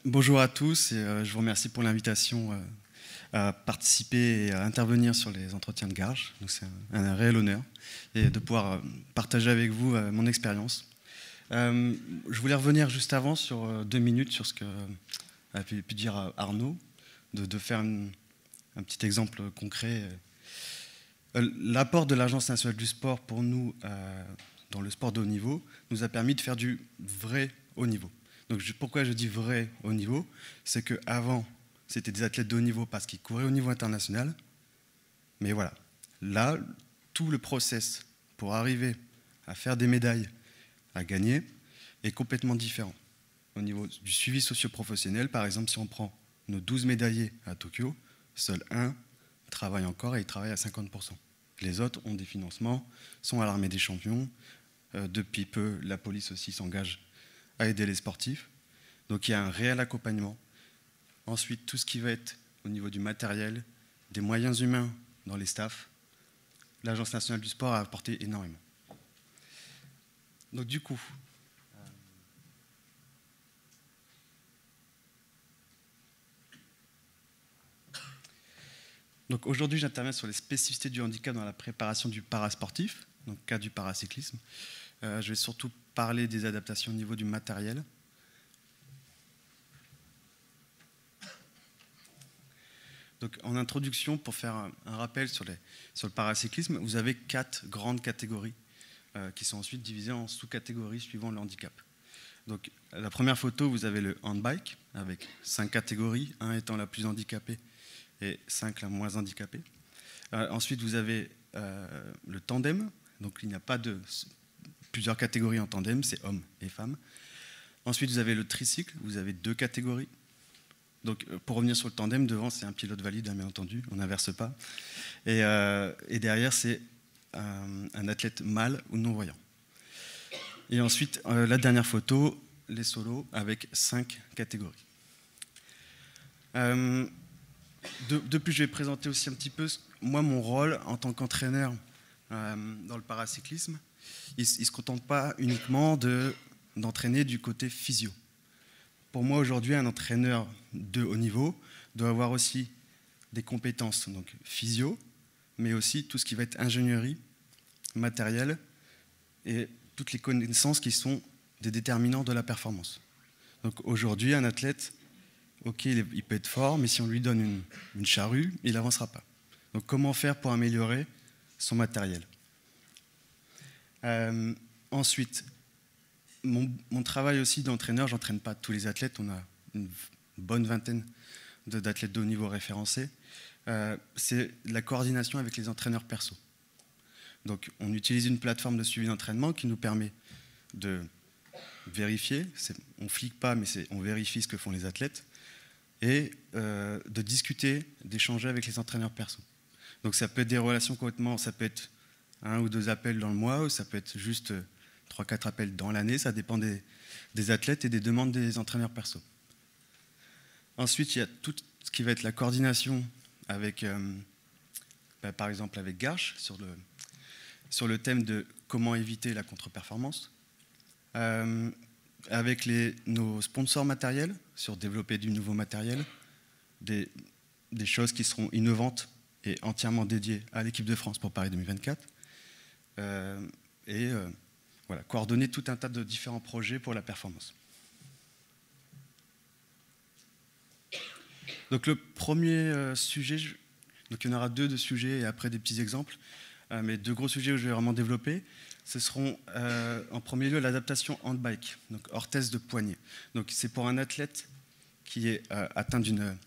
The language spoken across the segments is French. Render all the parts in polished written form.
Bonjour à tous et je vous remercie pour l'invitation à participer et à intervenir sur les entretiens de Garges. C'est un réel honneur et de pouvoir partager avec vous mon expérience. Je voulais revenir juste avant sur 2 minutes sur ce qu'a pu dire Arnaud, de faire un petit exemple concret. L'apport de l'Agence nationale du sport pour nous dans le sport de haut niveau nous a permis de faire du vrai haut niveau. Donc pourquoi je dis vrai haut niveau? C'est qu'avant, c'était des athlètes de haut niveau parce qu'ils couraient au niveau international. Mais voilà, là, tout le process pour arriver à faire des médailles, à gagner, est complètement différent. Au niveau du suivi socio-professionnel, par exemple, si on prend nos 12 médaillés à Tokyo, seul un travaille encore et il travaille à 50%. Les autres ont des financements, sont à l'armée des champions. Depuis peu, la police aussi s'engage à aider les sportifs. Donc il y a un réel accompagnement. Ensuite, tout ce qui va être au niveau du matériel, des moyens humains dans les staffs, l'Agence nationale du sport a apporté énormément. Donc du coup, aujourd'hui j'interviens sur les spécificités du handicap dans la préparation du parasportif, donc cas du paracyclisme. Je vais surtout parler des adaptations au niveau du matériel. Donc, en introduction, pour faire un rappel sur le paracyclisme, vous avez 4 grandes catégories qui sont ensuite divisées en sous-catégories suivant le handicap. Donc, la première photo, vous avez le handbike avec 5 catégories, 1 étant la plus handicapée et 5 la moins handicapée. Ensuite, vous avez le tandem. Donc, il n'y a pas de plusieurs catégories en tandem, c'est hommes et femmes. Ensuite, vous avez le tricycle, vous avez 2 catégories. Donc, pour revenir sur le tandem, devant, c'est un pilote valide, bien entendu, on n'inverse pas. Et derrière, c'est un athlète mâle ou non-voyant. Et ensuite, la dernière photo, les solos, avec 5 catégories. De plus, je vais présenter aussi un petit peu, moi, mon rôle en tant qu'entraîneur dans le paracyclisme. Il ne se contente pas uniquement d'entraîner du côté physio. Pour moi, aujourd'hui, un entraîneur de haut niveau doit avoir aussi des compétences donc physio, mais aussi tout ce qui va être ingénierie, matériel et toutes les connaissances qui sont des déterminants de la performance. Donc aujourd'hui, un athlète, ok, il peut être fort, mais si on lui donne une charrue, il n'avancera pas. Donc comment faire pour améliorer son matériel? Ensuite, mon travail aussi d'entraîneur, je n'entraîne pas tous les athlètes, on a une bonne vingtaine d'athlètes de haut niveau référencés, c'est la coordination avec les entraîneurs perso. Donc on utilise une plateforme de suivi d'entraînement qui nous permet de vérifier, on ne flique pas mais on vérifie ce que font les athlètes, et de discuter, d'échanger avec les entraîneurs perso. Donc ça peut être des relations complètement, ça peut être 1 ou 2 appels dans le mois, ou ça peut être juste 3-4 appels dans l'année, ça dépend des athlètes et des demandes des entraîneurs perso. Ensuite, il y a tout ce qui va être la coordination avec, par exemple avec Garches, sur le thème de comment éviter la contre-performance, avec nos sponsors matériels, sur développer du nouveau matériel, des choses qui seront innovantes et entièrement dédiées à l'équipe de France pour Paris 2024, voilà, coordonner tout un tas de différents projets pour la performance. Donc le premier sujet, donc il y en aura 2 de sujets et après des petits exemples, mais 2 gros sujets où je vais vraiment développer, ce seront en premier lieu l'adaptation handbike, donc orthèse de poignet. Donc c'est pour un athlète qui est atteint d'une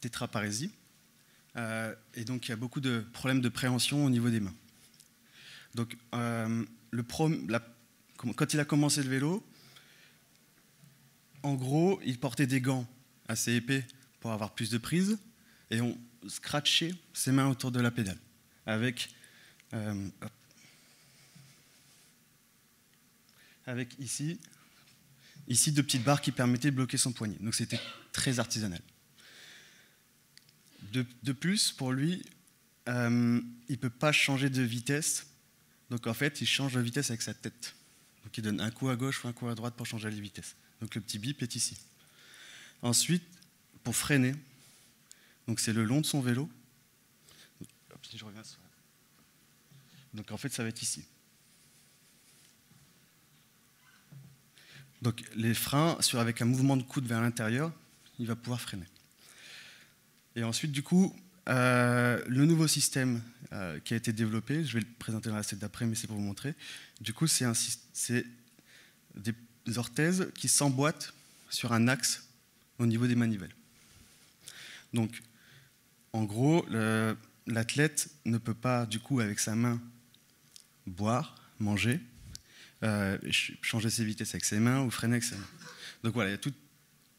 tétraparésie et donc il y a beaucoup de problèmes de préhension au niveau des mains. Donc quand il a commencé le vélo, en gros, il portait des gants assez épais pour avoir plus de prise, et on scratchait ses mains autour de la pédale, avec ici 2 petites barres qui permettaient de bloquer son poignet. Donc c'était très artisanal. De plus, pour lui, il ne peut pas changer de vitesse. Donc en fait, il change de vitesse avec sa tête. Donc il donne un coup à gauche ou un coup à droite pour changer la vitesse. Donc le petit bip est ici. Ensuite, pour freiner, donc c'est le long de son vélo. Hop, si je reviens sur... Donc en fait, ça va être ici. Donc les freins, avec un mouvement de coude vers l'intérieur, il va pouvoir freiner. Et ensuite, du coup, le nouveau système qui a été développé, je vais le présenter dans la slide d'après, mais c'est pour vous montrer. Du coup, c'est des orthèses qui s'emboîtent sur un axe au niveau des manivelles. Donc, en gros, l'athlète ne peut pas, du coup, avec sa main, boire, manger, changer ses vitesses avec ses mains ou freiner avec ses mains. Donc voilà, il y a tout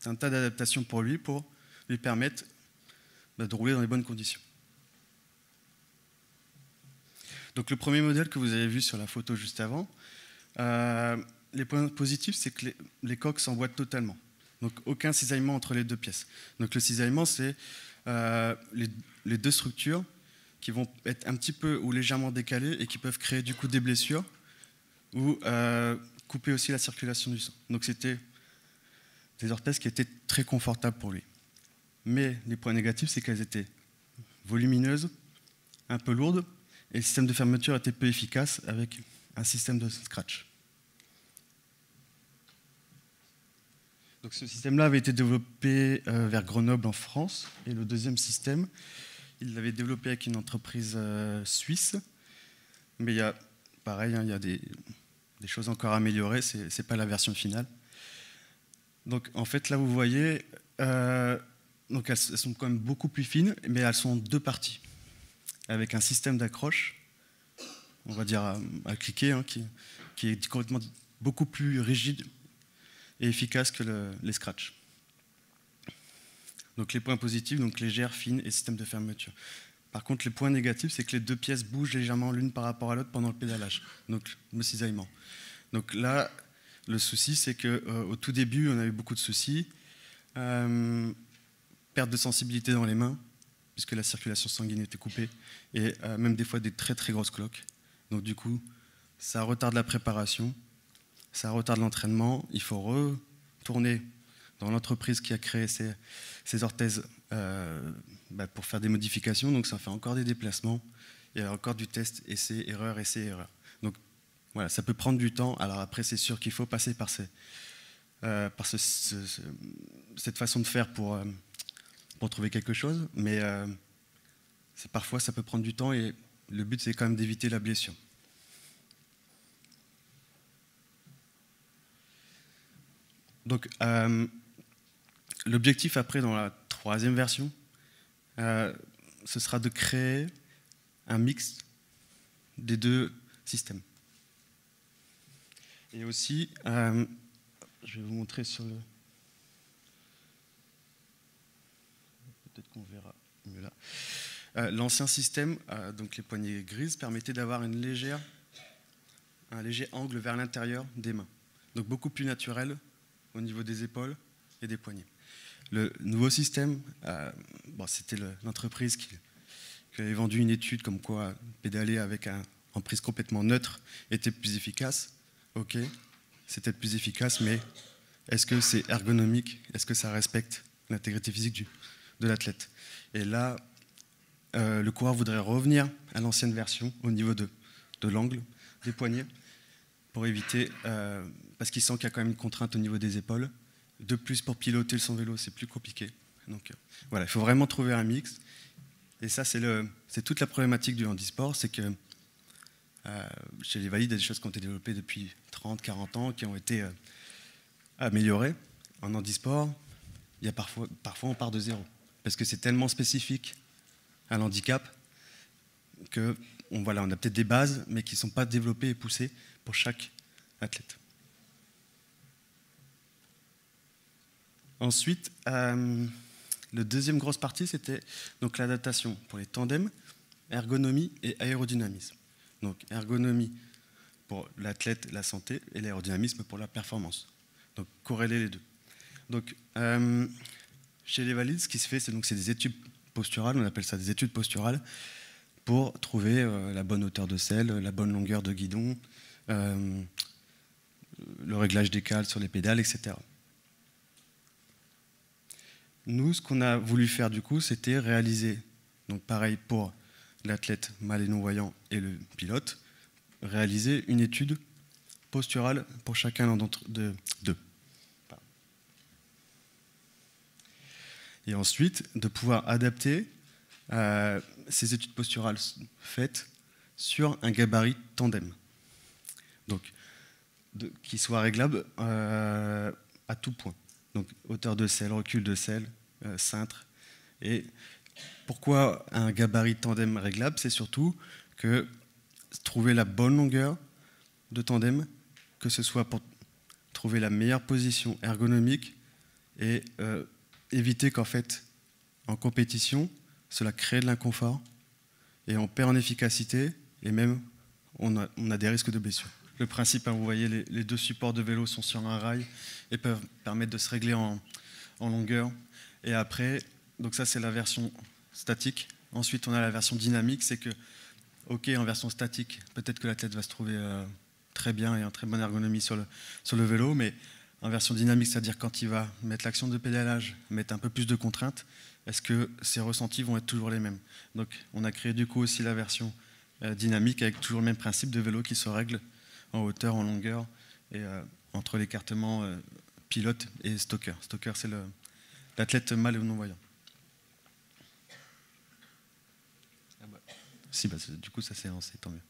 un tas d'adaptations pour lui permettre de rouler dans les bonnes conditions. Donc le premier modèle que vous avez vu sur la photo juste avant, les points positifs, c'est que les coques s'emboîtent totalement. Donc aucun cisaillement entre les deux pièces. Donc le cisaillement, c'est les deux structures qui vont être un petit peu ou légèrement décalées et qui peuvent créer du coup des blessures ou couper aussi la circulation du sang. Donc c'était des orthèses qui étaient très confortables pour lui. Mais les points négatifs, c'est qu'elles étaient volumineuses, un peu lourdes, et le système de fermeture était peu efficace avec un système de scratch. Donc ce système-là avait été développé vers Grenoble en France, et le deuxième système, il l'avait développé avec une entreprise suisse, mais il y a, pareil, il y a des choses encore à améliorer, ce n'est pas la version finale. Donc en fait, là vous voyez, donc elles sont quand même beaucoup plus fines, mais elles sont en deux parties, avec un système d'accroche, on va dire à cliquer, qui est complètement beaucoup plus rigide et efficace que les scratchs. Donc les points positifs, donc légères, fines et système de fermeture. Par contre, les points négatifs, c'est que les deux pièces bougent légèrement l'une par rapport à l'autre pendant le pédalage, donc le cisaillement. Donc là, le souci, c'est qu'au tout début, on a eu beaucoup de soucis. Perte de sensibilité dans les mains, puisque la circulation sanguine était coupée, et même des fois des très très grosses cloques. Donc du coup, ça retarde la préparation, ça retarde l'entraînement. Il faut retourner dans l'entreprise qui a créé ces orthèses pour faire des modifications. Donc ça fait encore des déplacements, et encore du test, essai, erreur, essai, erreur. Donc voilà, ça peut prendre du temps. Alors après, c'est sûr qu'il faut passer par cette façon de faire pour trouver quelque chose, mais parfois ça peut prendre du temps, et le but c'est quand même d'éviter la blessure. Donc l'objectif après dans la troisième version, ce sera de créer un mix des deux systèmes. Et aussi, je vais vous montrer sur le... Peut-être qu'on verra mieux là. L'ancien système, donc les poignées grises, permettait d'avoir un léger angle vers l'intérieur des mains. Donc beaucoup plus naturel au niveau des épaules et des poignets. Le nouveau système, c'était l'entreprise qui avait vendu une étude comme quoi pédaler avec en prise complètement neutre était plus efficace. Ok, c'était plus efficace, mais est-ce que c'est ergonomique? Est-ce que ça respecte l'intégrité physique de l'athlète? Et là, le coureur voudrait revenir à l'ancienne version au niveau de l'angle des poignets pour éviter, parce qu'il sent qu'il y a quand même une contrainte au niveau des épaules. De plus, pour piloter son vélo, c'est plus compliqué. Donc voilà, il faut vraiment trouver un mix. Et ça, c'est toute la problématique du handisport, c'est que chez les valides, il y a des choses qui ont été développées depuis 30, 40 ans, qui ont été améliorées. En handisport, il y a parfois on part de zéro, parce que c'est tellement spécifique à l'handicap qu'on a peut-être des bases, mais qui ne sont pas développées et poussées pour chaque athlète. Ensuite, la deuxième grosse partie, c'était donc l'adaptation pour les tandems, ergonomie et aérodynamisme. Donc ergonomie pour l'athlète, la santé, et l'aérodynamisme pour la performance. Donc corréler les deux. Donc chez les valides, ce qui se fait, c'est des études posturales, on appelle ça des études posturales, pour trouver la bonne hauteur de selle, la bonne longueur de guidon, le réglage des cales sur les pédales, etc. nous, ce qu'on a voulu faire du coup, c'était réaliser, donc pareil pour l'athlète mal et non-voyant et le pilote, réaliser une étude posturale pour chacun d'eux. Et ensuite, de pouvoir adapter ces études posturales faites sur un gabarit tandem. Donc, qui soit réglable à tout point. Donc, hauteur de selle, recul de selle, cintre. Et pourquoi un gabarit tandem réglable? C'est surtout que trouver la bonne longueur de tandem, que ce soit pour trouver la meilleure position ergonomique et éviter qu'en fait, en compétition, cela crée de l'inconfort et on perd en efficacité et même on a des risques de blessure. Le principe, hein, vous voyez, les deux supports de vélo sont sur un rail et peuvent permettre de se régler en longueur. Et après, donc ça c'est la version statique. Ensuite, on a la version dynamique, c'est que, ok, en version statique, peut-être que l'athlète va se trouver très bien et en très bonne ergonomie sur le vélo, mais en version dynamique, c'est-à-dire quand il va mettre l'action de pédalage, mettre un peu plus de contraintes, est-ce que ses ressentis vont être toujours les mêmes? Donc on a créé du coup aussi la version dynamique avec toujours le même principe de vélo qui se règle en hauteur, en longueur et entre l'écartement pilote et stocker. Stocker, c'est l'athlète mal ou non-voyant. Ah bah. Si, bah, du coup ça s'est lancé, tant mieux.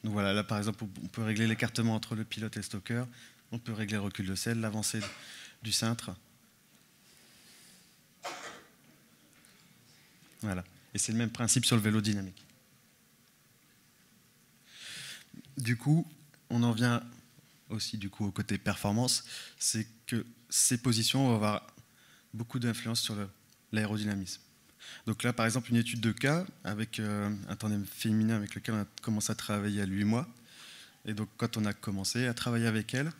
Donc voilà, là par exemple, on peut régler l'écartement entre le pilote et le stocker, on peut régler le recul de selle, l'avancée du cintre. Voilà. Et c'est le même principe sur le vélo dynamique. Du coup, on en vient aussi du coup au côté performance, c'est que ces positions vont avoir beaucoup d'influence sur l'aérodynamisme. Donc là, par exemple, une étude de cas avec un tandem féminin avec lequel on a commencé à travailler à 8 mois. Et donc, quand on a commencé à travailler avec elles,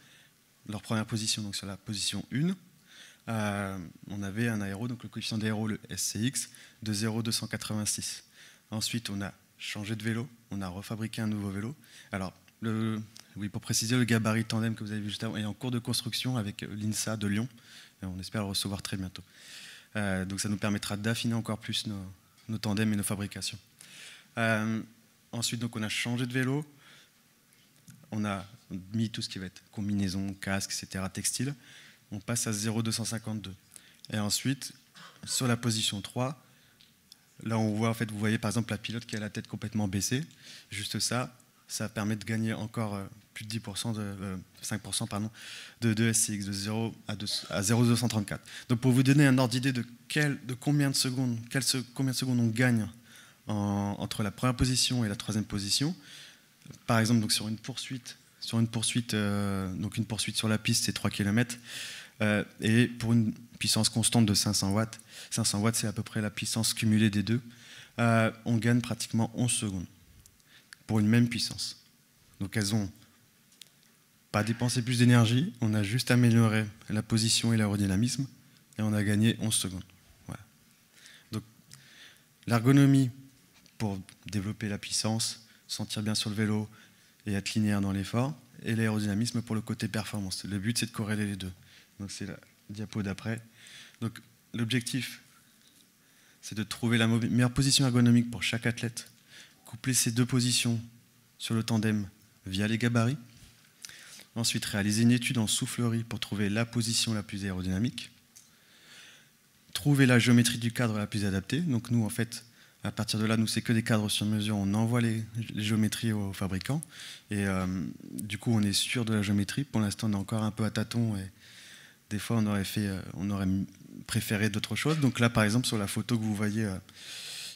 leur première position, donc sur la position 1, on avait un aéro, donc le coefficient d'aéro, le SCX, de 0,286. Ensuite, on a changé de vélo, on a refabriqué un nouveau vélo. Alors, oui, pour préciser, le gabarit tandem que vous avez vu juste avant est en cours de construction avec l'INSA de Lyon. Et on espère le recevoir très bientôt. Donc ça nous permettra d'affiner encore plus nos tandems et nos fabrications. Ensuite, donc, on a changé de vélo. On a mis tout ce qui va être combinaison, casque, etc., textile. On passe à 0,252. Et ensuite, sur la position 3, là on voit, en fait, vous voyez par exemple la pilote qui a la tête complètement baissée. Juste ça, ça permet de gagner encore plus de 10%, 5% pardon, de SCX, de 0 à 0,234. Donc pour vous donner un ordre d'idée de combien de secondes on gagne entre la première position et la troisième position, par exemple donc sur une poursuite donc une poursuite sur la piste, c'est 3 km, et pour une puissance constante de 500 watts, c'est à peu près la puissance cumulée des deux, on gagne pratiquement 11 secondes pour une même puissance. Donc elles n'ont pas dépensé plus d'énergie, on a juste amélioré la position et l'aérodynamisme, et on a gagné 11 secondes. Voilà. Donc l'ergonomie pour développer la puissance, sentir bien sur le vélo et être linéaire dans l'effort, et l'aérodynamisme pour le côté performance. Le but, c'est de corréler les deux. Donc c'est la diapo d'après. Donc l'objectif, c'est de trouver la meilleure position ergonomique pour chaque athlète, coupler ces deux positions sur le tandem via les gabarits. Ensuite, réaliser une étude en soufflerie pour trouver la position la plus aérodynamique. Trouver la géométrie du cadre la plus adaptée. Donc nous, en fait, à partir de là, nous, c'est que des cadres sur mesure. On envoie les géométries aux fabricants. Et du coup, on est sûr de la géométrie. Pour l'instant, on est encore un peu à tâtons. Et des fois, on aurait préféré d'autres choses. Donc là, par exemple, sur la photo que vous voyez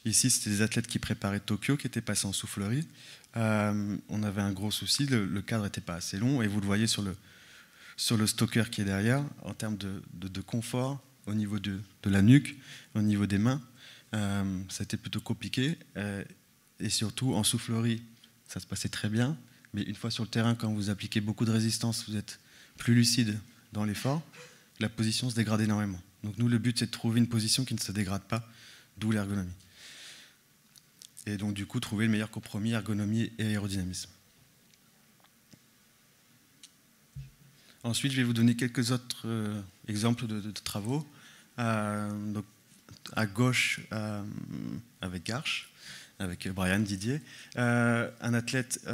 ici, c'était des athlètes qui préparaient Tokyo, qui étaient passés en soufflerie. On avait un gros souci. Le cadre n'était pas assez long. Et vous le voyez sur le stocker qui est derrière, en termes de confort, au niveau de la nuque, au niveau des mains. Ça a été plutôt compliqué, et surtout en soufflerie ça se passait très bien, mais une fois sur le terrain, quand vous appliquez beaucoup de résistance, vous êtes plus lucide dans l'effort, la position se dégrade énormément. Donc nous, le but, c'est de trouver une position qui ne se dégrade pas, d'où l'ergonomie. Et donc du coup, trouver le meilleur compromis, ergonomie et aérodynamisme. Ensuite, je vais vous donner quelques autres exemples de travaux. Donc, à gauche, avec Garches, avec Brian Didier, un athlète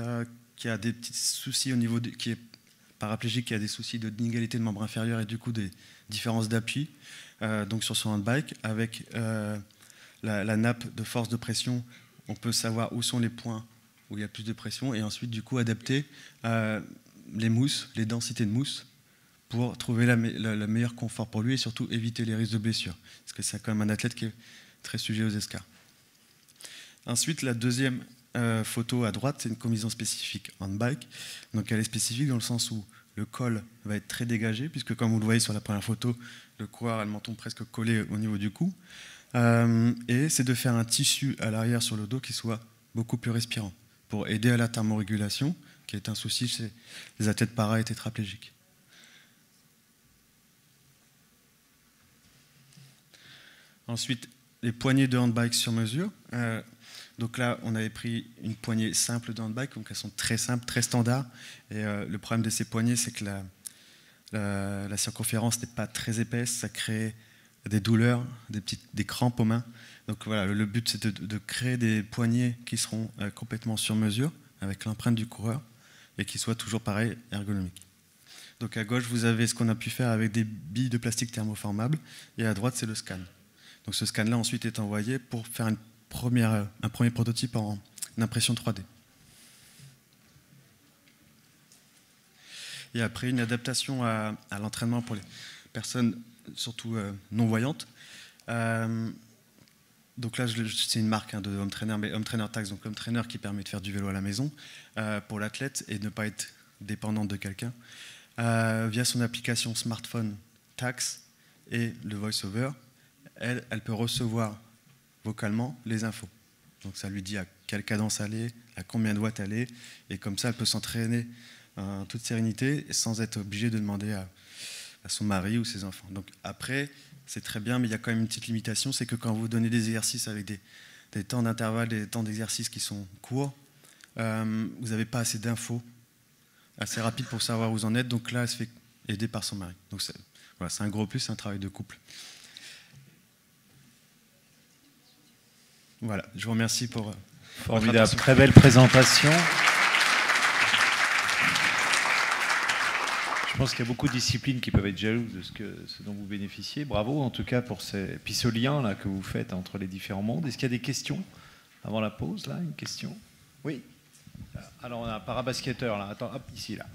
qui a des petits soucis au niveau qui est paraplégique, qui a des soucis d'inégalité de membres inférieurs et du coup des différences d'appui, donc sur son handbike, avec la nappe de force de pression, on peut savoir où sont les points où il y a plus de pression et ensuite du coup adapter les mousses, les densités de mousse pour trouver le meilleur confort pour lui et surtout éviter les risques de blessure. Parce que c'est quand même un athlète qui est très sujet aux escarres. Ensuite, la deuxième photo à droite, c'est une combinaison spécifique handbike. Donc elle est spécifique dans le sens où le col va être très dégagé, puisque comme vous le voyez sur la première photo, le coureur a le menton presque collé au niveau du cou. Et c'est de faire un tissu à l'arrière sur le dos qui soit beaucoup plus respirant, pour aider à la thermorégulation, qui est un souci chez les athlètes para et tétraplégiques. Ensuite, les poignées de handbike sur mesure. Donc là, on avait pris une poignée simple de handbike, donc elles sont très simples, très standards. Et le problème de ces poignées, c'est que la circonférence n'est pas très épaisse, ça crée des douleurs, des crampes aux mains. Donc voilà, le but, c'est de créer des poignées qui seront complètement sur mesure, avec l'empreinte du coureur, et qui soient toujours pareil, ergonomiques. Donc à gauche, vous avez ce qu'on a pu faire avec des billes de plastique thermoformables, et à droite, c'est le scan. Donc ce scan-là ensuite est envoyé pour faire un premier prototype en impression 3D. Et après, une adaptation à l'entraînement pour les personnes surtout non-voyantes. Donc là, c'est une marque de home trainer, mais home trainer Tax, donc home trainer qui permet de faire du vélo à la maison pour l'athlète et de ne pas être dépendante de quelqu'un. Via son application smartphone Tax et le voice-over, elle peut recevoir vocalement les infos. Donc ça lui dit à quelle cadence aller, à combien de watts aller, et comme ça elle peut s'entraîner en toute sérénité sans être obligée de demander à son mari ou ses enfants. Donc après, c'est très bien, mais il y a quand même une petite limitation, c'est que quand vous donnez des exercices avec des temps d'intervalle, des temps d'exercice qui sont courts, vous n'avez pas assez d'infos assez rapides pour savoir où vous en êtes, donc là elle se fait aider par son mari. Donc voilà, c'est un gros plus, c'est un travail de couple. Voilà, je vous remercie pour... Formidable, très belle présentation. Je pense qu'il y a beaucoup de disciplines qui peuvent être jalouses de ce dont vous bénéficiez. Bravo en tout cas pour puis ce lien là, que vous faites entre les différents mondes. Est-ce qu'il y a des questions avant la pause là? Une question? Oui. Alors on a un parabasketteur là. Attends, hop, ici là.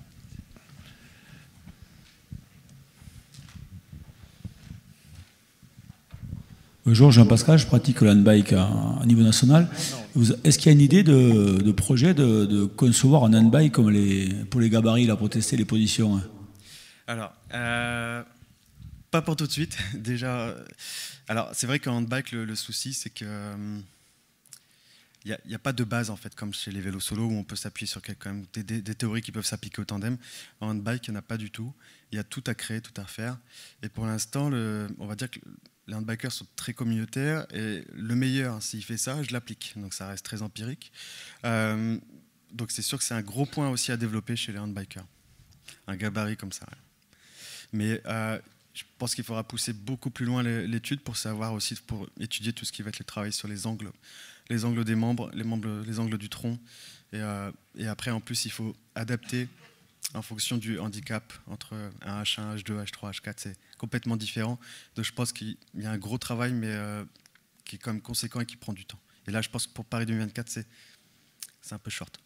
Bonjour, Jean-Pascal, je pratique le handbike à niveau national. Est-ce qu'il y a une idée de projet de concevoir un handbike comme pour les gabarits, là, pour tester les positions? Alors, pas pour tout de suite. Déjà, alors c'est vrai qu'en handbike, le souci, c'est que il n'y a pas de base, en fait, comme chez les vélos solo, où on peut s'appuyer sur quand même des théories qui peuvent s'appliquer au tandem. En handbike, il n'y en a pas du tout. Il y a tout à créer, tout à refaire. Et pour l'instant, on va dire que les handbikers sont très communautaires et le meilleur, s'il fait ça, je l'applique. Donc ça reste très empirique. Donc c'est sûr que c'est un gros point aussi à développer chez les handbikers. Un gabarit comme ça. Mais je pense qu'il faudra pousser beaucoup plus loin l'étude pour savoir aussi, pour étudier tout ce qui va être le travail sur les angles des membres, les angles du tronc. Et après, en plus, il faut adapter en fonction du handicap entre un H1, H2, H3, H4, c'est complètement différent. Donc je pense qu'il y a un gros travail, mais qui est quand même conséquent et qui prend du temps. Et là, je pense que pour Paris 2024, c'est un peu short.